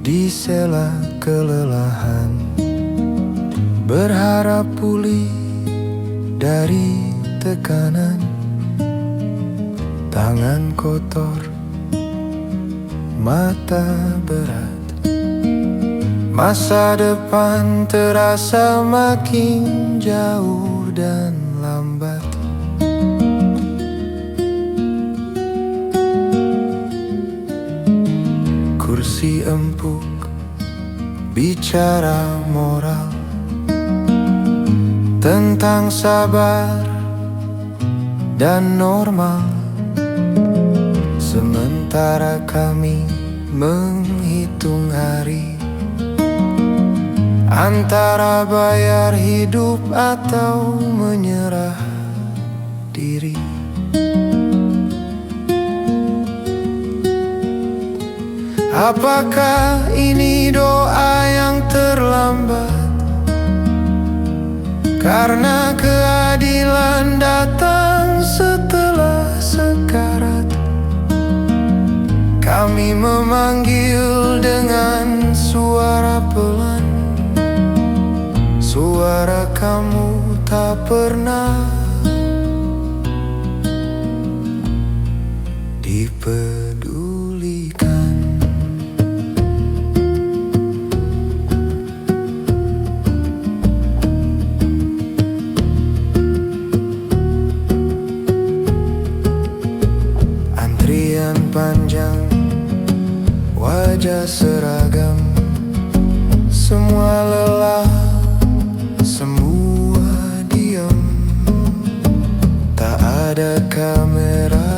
di sela kelelahan, berharap pulih dari tekanan. Tangan kotor, mata berat, masa depan terasa makin jauh dan lambat. Kursi empuk, bicara moral tentang sabar dan normal. Sementara kami menghitung hari antara bayar hidup atau menyerah diri. Apakah ini doa yang terlambat? Karena keadilan datang setelah sekarat. Kami memanggil dengan suara pelan, suara kamu tak pernah dipedulikan. Antrian panjang, wajah seragam, semua lelah, semua diam. Tak ada kamera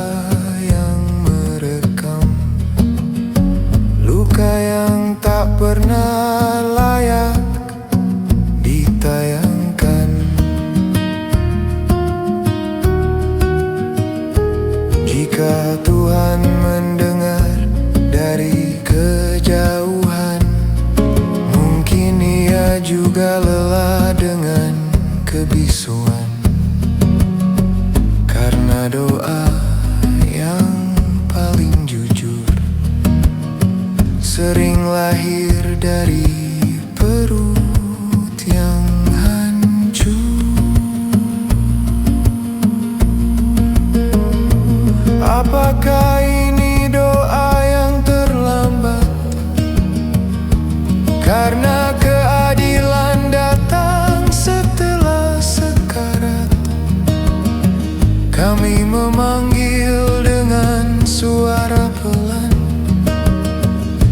yang merekam luka yang tak pernah layak ditayangkan. Jika Tuhan mendengar dari kejauhan, mungkin Ia juga lelah dengan kebisuan. Karena doa yang paling jujur sering lahir dari perut yang hancur. Apakah ini doa yang terlambat? Karena keadilan datang setelah sekarat. Kami memanggil dengan suara pelan,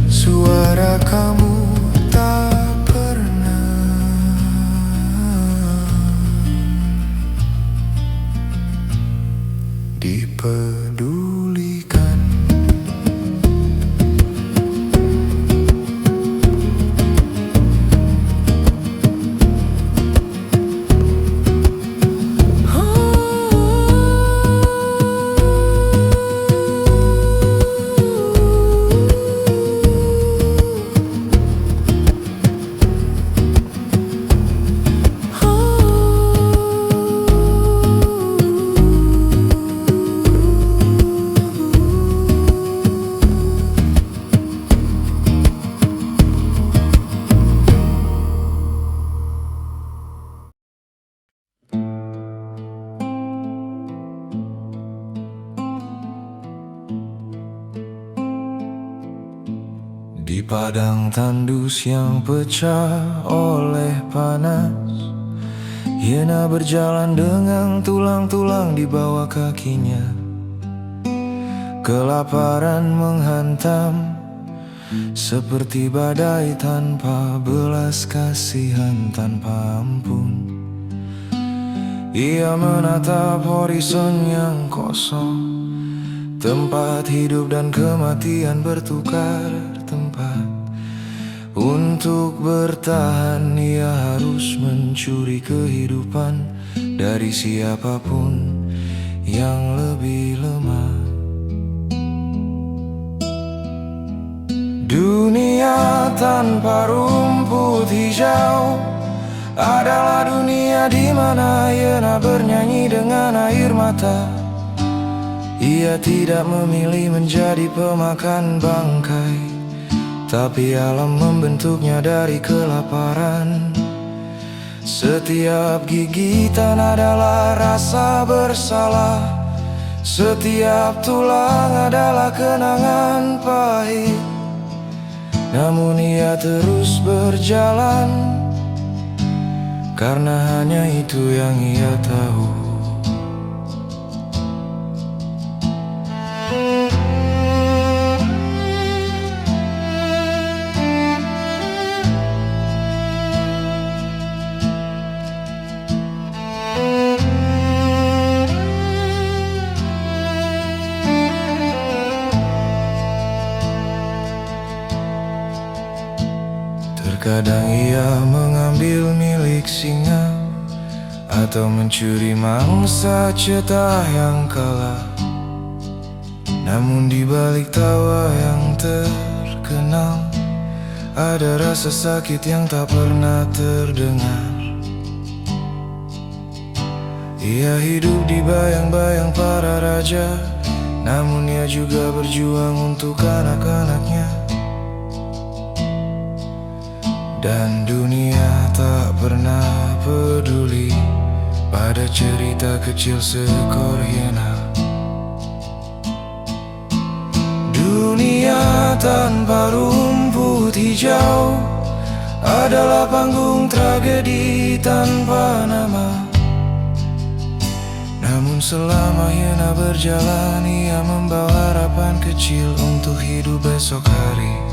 suara kamu tak pernah dipedulikan. Di padang tandus yang pecah oleh panas, Yena berjalan dengan tulang-tulang di bawah kakinya. Kelaparan menghantam seperti badai tanpa belas kasihan, tanpa ampun. Ia menatap horizon yang kosong, tempat hidup dan kematian bertukar tempat. Untuk bertahan ia harus mencuri kehidupan dari siapapun yang lebih lemah. Dunia tanpa rumput hijau adalah dunia di mana Yena bernyanyi dengan air mata. Ia tidak memilih menjadi pemakan bangkai, tapi alam membentuknya dari kelaparan. Setiap gigitan adalah rasa bersalah, setiap tulang adalah kenangan pahit. Namun ia terus berjalan, karena hanya itu yang ia tahu. Terkadang ia mengambil milik singa, atau mencuri mangsa cetah yang kalah. Namun di balik tawa yang terkenal, ada rasa sakit yang tak pernah terdengar. Ia hidup di bayang-bayang para raja, namun ia juga berjuang untuk anak-anaknya. Dan dunia tak pernah peduli pada cerita kecil seekor hiena. Dunia tanpa rumput hijau adalah panggung tragedi tanpa nama. Namun selama hiena berjalan, ia membawa harapan kecil untuk hidup besok hari.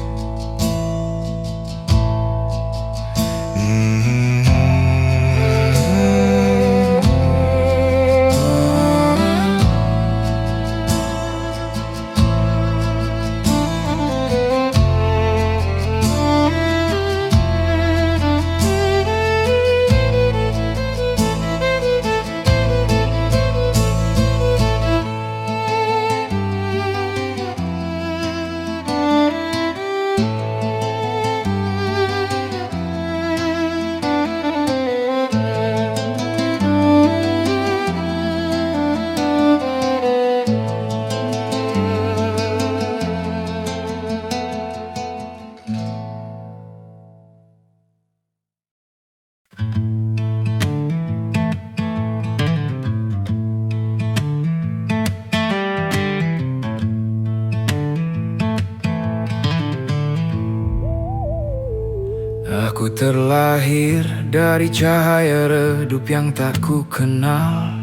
Aku terlahir dari cahaya redup yang tak ku kenal.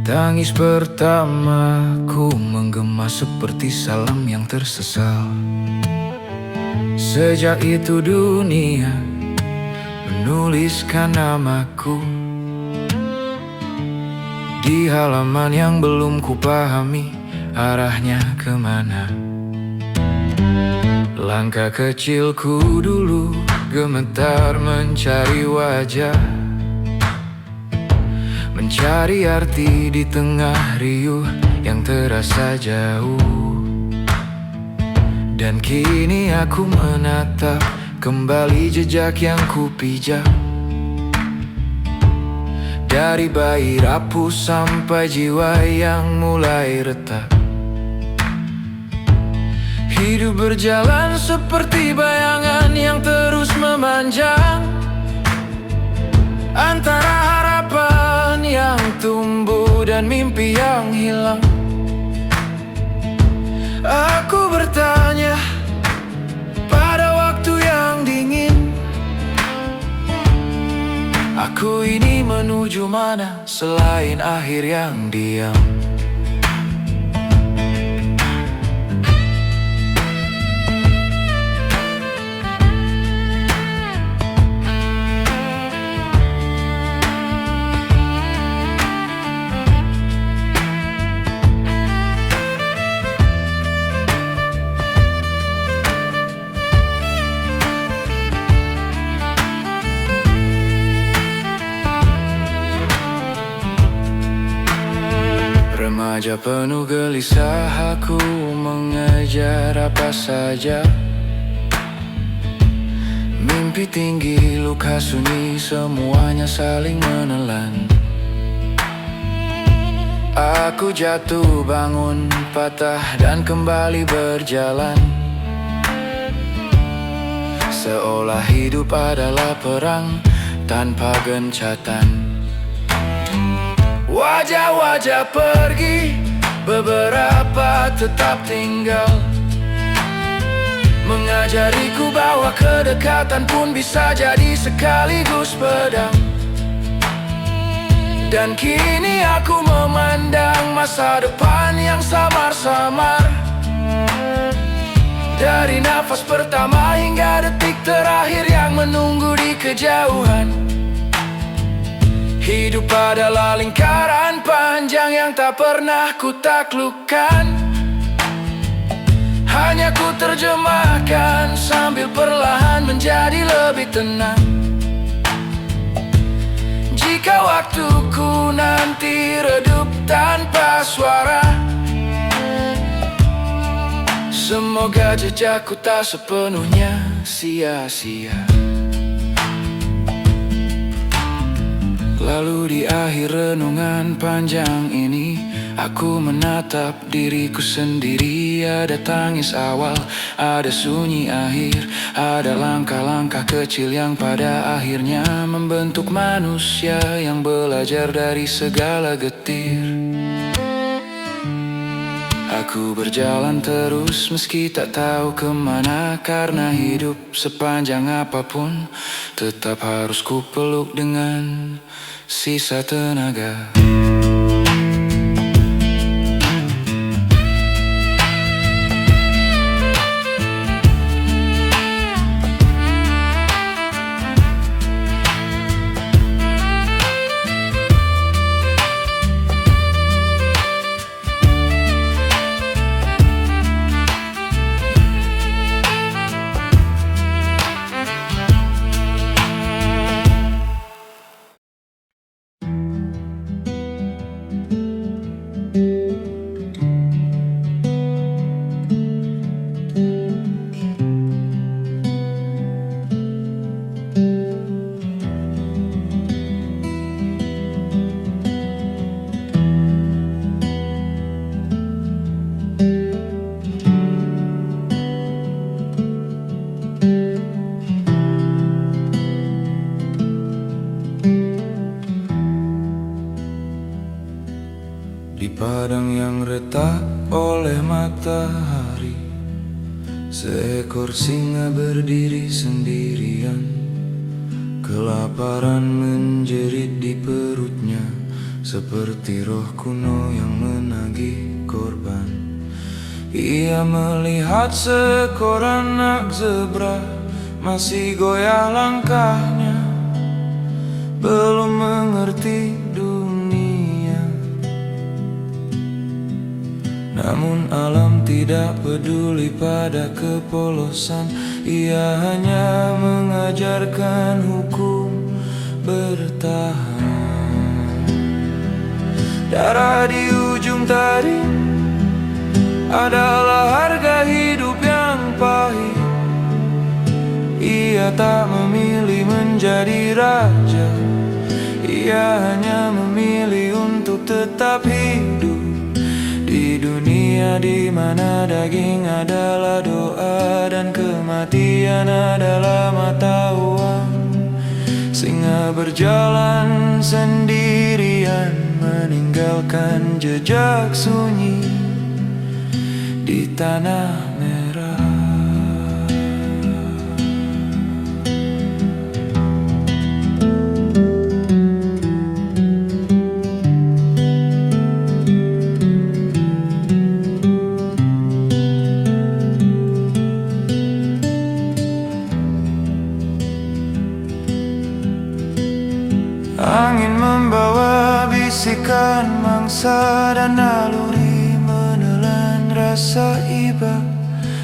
Tangis pertamaku menggema seperti salam yang tersesal. Sejak itu dunia menuliskan namaku di halaman yang belum ku pahami arahnya kemana. Langkah kecilku dulu gemetar mencari wajah, mencari arti di tengah riuh yang terasa jauh. Dan kini aku menatap kembali jejak yang ku pijak, dari bayi rapuh sampai jiwa yang mulai retak. Hidup berjalan seperti bayangan yang terus memanjang, antara harapan yang tumbuh dan mimpi yang hilang. Aku bertanya pada waktu yang dingin, aku ini menuju mana selain akhir yang diam. Remaja penuh gelisah, aku mengejar apa saja. Mimpi tinggi, luka sunyi, semuanya saling menelan. Aku jatuh bangun, patah dan kembali berjalan. seolah hidup adalah perang tanpa gencatan. Wajah-wajah pergi, beberapa tetap tinggal, mengajariku bahwa kedekatan pun bisa jadi sekaligus pedang. Dan kini aku memandang masa depan yang samar-samar, dari nafas pertama hingga detik terakhir yang menunggu di kejauhan. Hidup adalah lingkaran panjang yang tak pernah ku taklukkan, hanya ku terjemahkan sambil perlahan menjadi lebih tenang. Jika waktuku nanti redup tanpa suara, semoga jejakku tak sepenuhnya sia-sia. Lalu di akhir renungan panjang ini, aku menatap diriku sendiri. Ada tangis awal, ada sunyi akhir, ada langkah-langkah kecil yang pada akhirnya membentuk manusia yang belajar dari segala getir. Aku berjalan terus meski tak tahu kemana, karena hidup sepanjang apapun tetap harus ku peluk dengan sisa tenaga. Di padang yang retak oleh matahari, seekor singa berdiri sendirian. Kelaparan menjerit di perutnya, seperti roh kuno yang menagih korban. Ia melihat seekor anak zebra, masih goyah langkahnya, belum mengerti dunia. Namun alam tidak peduli pada kepolosan, ia hanya mengajarkan hukum bertahan. Darah di ujung tadi adalah harga hidup yang pahit. Ia tak memilih menjadi raja, ia hanya memilih untuk tetap hidup di dunia di mana daging adalah doa dan kematian adalah mata uang. Singa berjalan sendirian, meninggalkan jejak sunyi di tanah merah. Angin membawa bisikan mangsa dan naluri menelan rasa iba.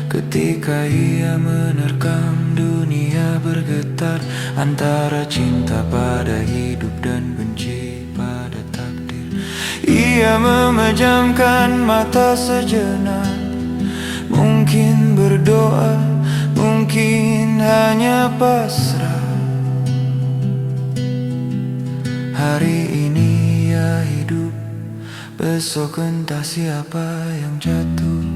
Ketika ia menerkam, dunia bergetar antara cinta pada hidup dan benci pada takdir. Ia memejamkan mata sejenak, mungkin berdoa, mungkin hanya pasrah. Hari ini ia hidup, besok entah siapa yang jatuh.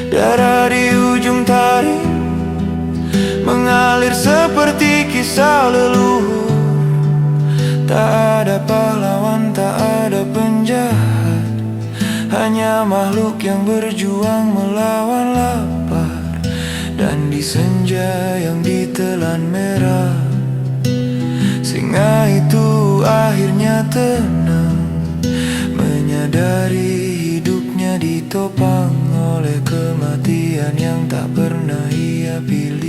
Darah di ujung taring kisah leluhur. Tak ada pahlawan, tak ada penjahat, hanya makhluk yang berjuang melawan lapar. Dan di senja yang ditelan merah, singa itu akhirnya tenang, menyadari hidupnya ditopang oleh kematian yang tak pernah ia pilih.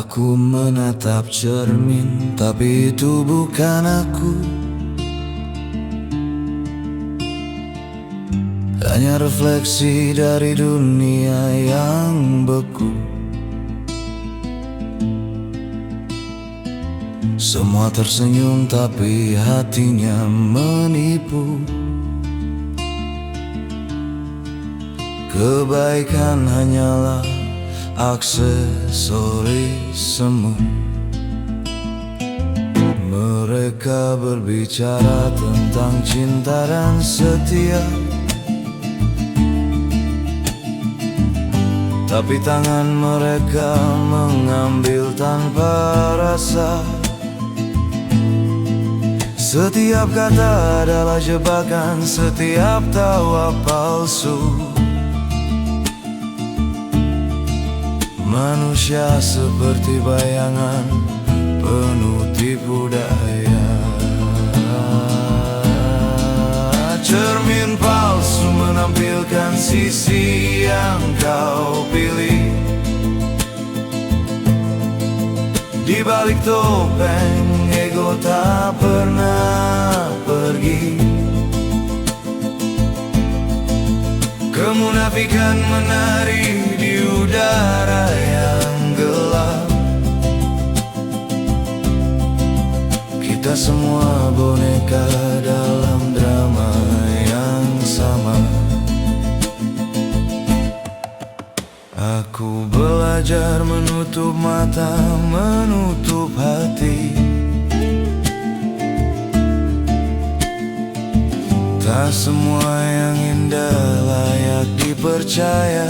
Aku menatap cermin, tapi itu bukan aku. Hanya refleksi dari dunia yang beku. Semua tersenyum tapi hatinya menipu. Kebaikan hanyalah aksesoris semu. Mereka berbicara tentang cinta dan setia, tapi tangan mereka mengambil tanpa rasa. Setiap kata adalah jebakan, setiap tawa palsu. Manusia seperti bayangan penuh tipu daya. Cermin palsu menampilkan sisi yang kau pilih. Di balik topeng ego tak pernah pergi. Kemunafikan menari di udara yang gelap. Kita semua boneka dalam drama yang sama. Aku belajar menutup mata, menutup hati. Tak semua yang indah layak dipercaya.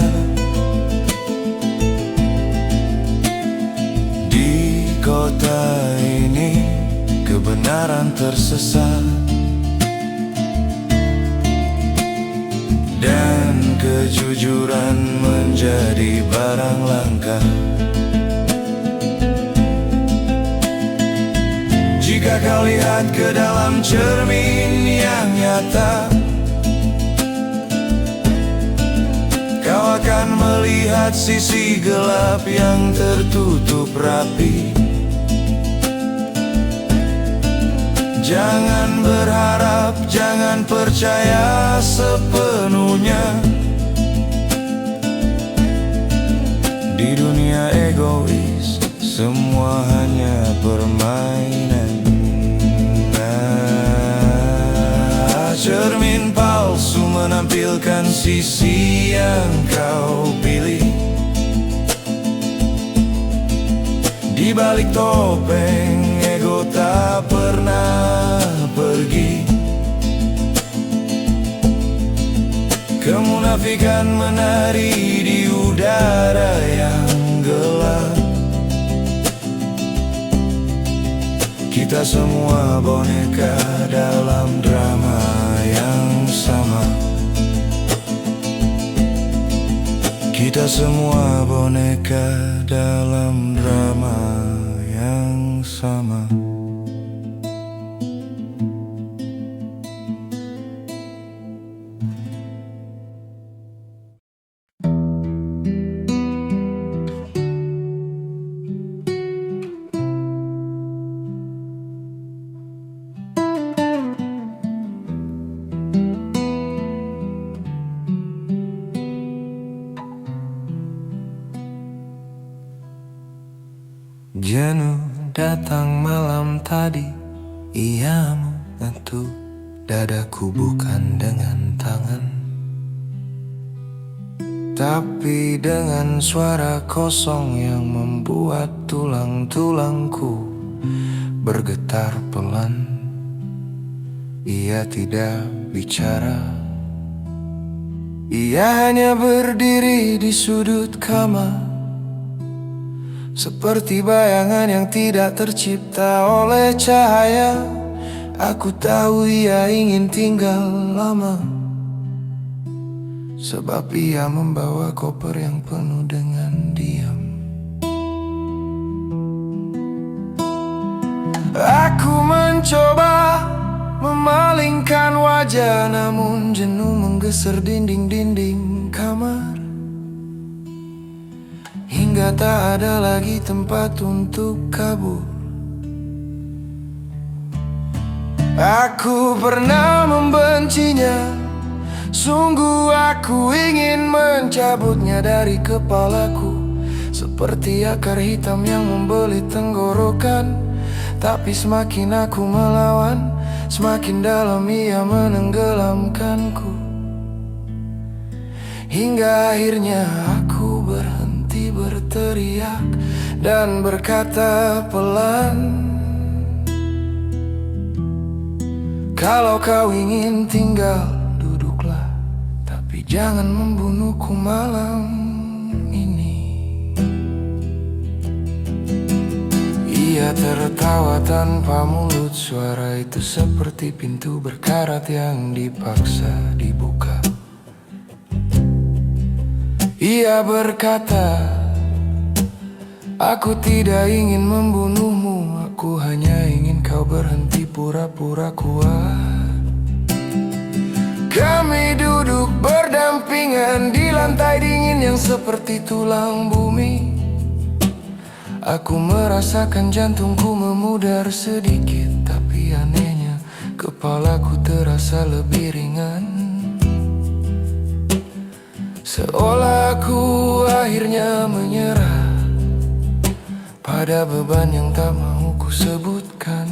Di kota ini kebenaran tersesat, dan kejujuran menjadi barang langka. Jika kau lihat ke dalam cermin yang nyata, kau akan melihat sisi gelap yang tertutup rapi. Jangan berharap, jangan percaya sepenuhnya. Di dunia egois, semua hanya permainan. Cermin palsu menampilkan sisi yang kau pilih. Di balik topeng ego tak pernah pergi. Kemunafikan menari di udara yang gelap. Kita semua boneka dalam drama yang sama. Kita semua boneka dalam drama yang sama. Jenuh datang malam tadi, ia mengetuk dadaku bukan dengan tangan, tapi dengan suara kosong yang membuat tulang-tulangku bergetar pelan. Ia tidak bicara, ia hanya berdiri di sudut kamar, seperti bayangan yang tidak tercipta oleh cahaya. Aku tahu ia ingin tinggal lama, sebab ia membawa koper yang penuh dengan diam. Aku mencoba memalingkan wajah, namun jenuh menggeser dinding-dinding kamar, hingga tak ada lagi tempat untuk kabur. Aku pernah membencinya, sungguh aku ingin mencabutnya dari kepalaku, seperti akar hitam yang membelit tenggorokan. Tapi semakin aku melawan, semakin dalam ia menenggelamkanku, hingga akhirnya aku berhenti berteriak dan berkata pelan, kalau kau ingin tinggal, duduklah, tapi jangan membunuhku malam ini. Ia tertawa tanpa mulut, suara itu seperti pintu berkarat yang dipaksa dibuka. Ia berkata, aku tidak ingin membunuhmu, aku hanya ingin kau berhenti pura-pura kuat. Kami duduk berdampingan di lantai dingin yang seperti tulang bumi. Aku merasakan jantungku memudar sedikit, tapi anehnya kepalaku terasa lebih ringan. Seolah aku akhirnya menyerah pada beban yang tak mau ku sebutkan.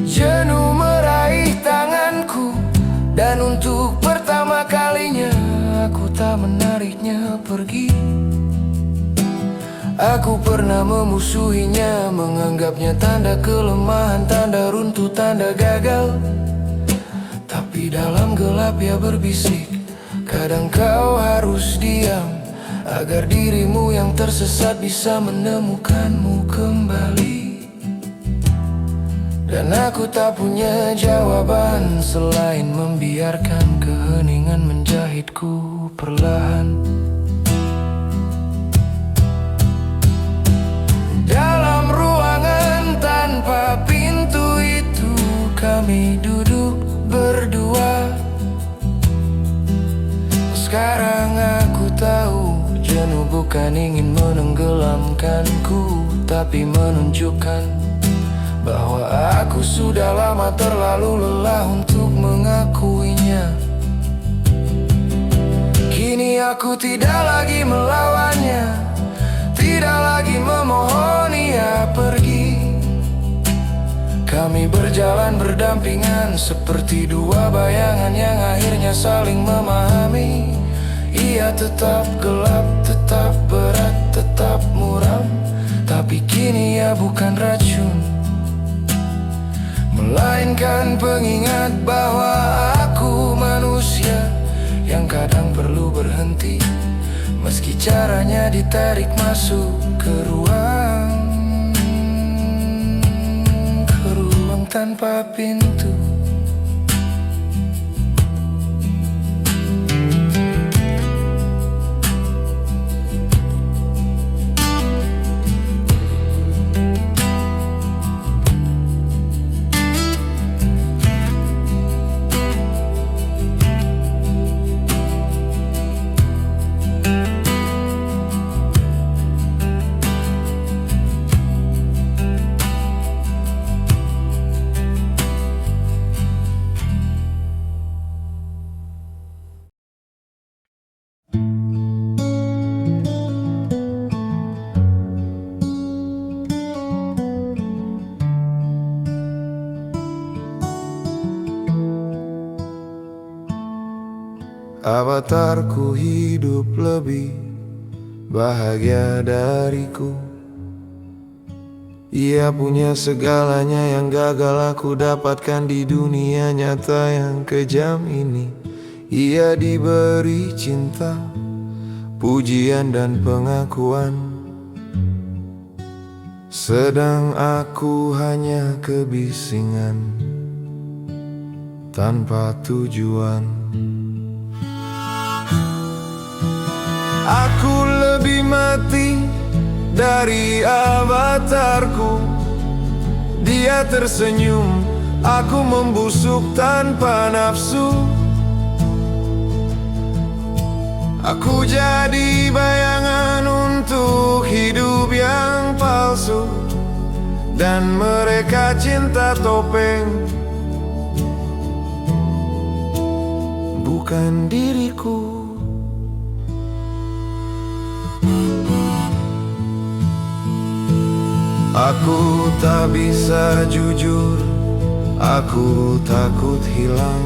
Jenuh meraih tanganku, dan untuk pertama kalinya aku tak menariknya pergi. Aku pernah memusuhinya, menganggapnya tanda kelemahan, tanda runtuh, tanda gagal. Tapi dalam gelap ia berbisik, kadang kau harus diam, agar dirimu yang tersesat bisa menemukanmu kembali. Dan aku tak punya jawaban selain membiarkan keheningan menjahitku perlahan. Dalam ruangan tanpa pintu itu kami duduk berdua. Sekarang aku tahu, jenuh bukan ingin menenggelamkanku, tapi menunjukkan bahwa aku sudah lama terlalu lelah untuk mengakuinya. Kini aku tidak lagi melawannya, tidak lagi memohon ia pergi. Kami berjalan berdampingan seperti dua bayangan yang akhirnya saling memahami. Ia tetap gelap, tetap berat, tetap muram, tapi kini ia bukan racun, melainkan pengingat bahwa aku manusia yang kadang perlu berhenti, meski caranya ditarik masuk ke ruang tanpa pintu. Avatarku hidup lebih bahagia dariku. Ia punya segalanya yang gagal aku dapatkan di dunia nyata yang kejam ini. Ia diberi cinta, pujian dan pengakuan, sedang aku hanya kebisingan tanpa tujuan. Aku lebih mati dari avatarku. Dia tersenyum, aku membusuk tanpa nafsu. Aku jadi bayangan untuk hidup yang palsu, dan mereka cinta topeng, bukan diriku. Aku tak bisa jujur, aku takut hilang,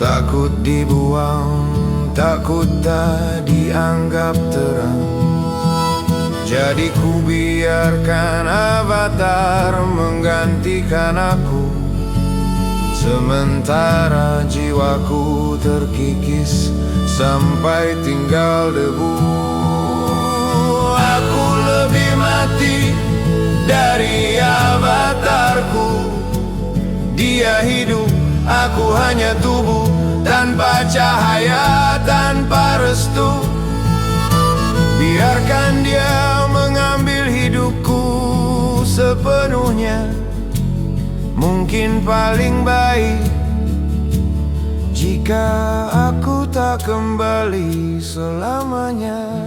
takut dibuang, takut tak dianggap terang. Jadi ku biarkan avatar menggantikan aku, sementara jiwaku terkikis sampai tinggal debu. Aku lebih mati dari avatarku. Dia hidup, aku hanya tubuh tanpa cahaya, tanpa restu. Biarkan dia mengambil hidupku sepenuhnya. Mungkin paling baik jika aku tak kembali selamanya.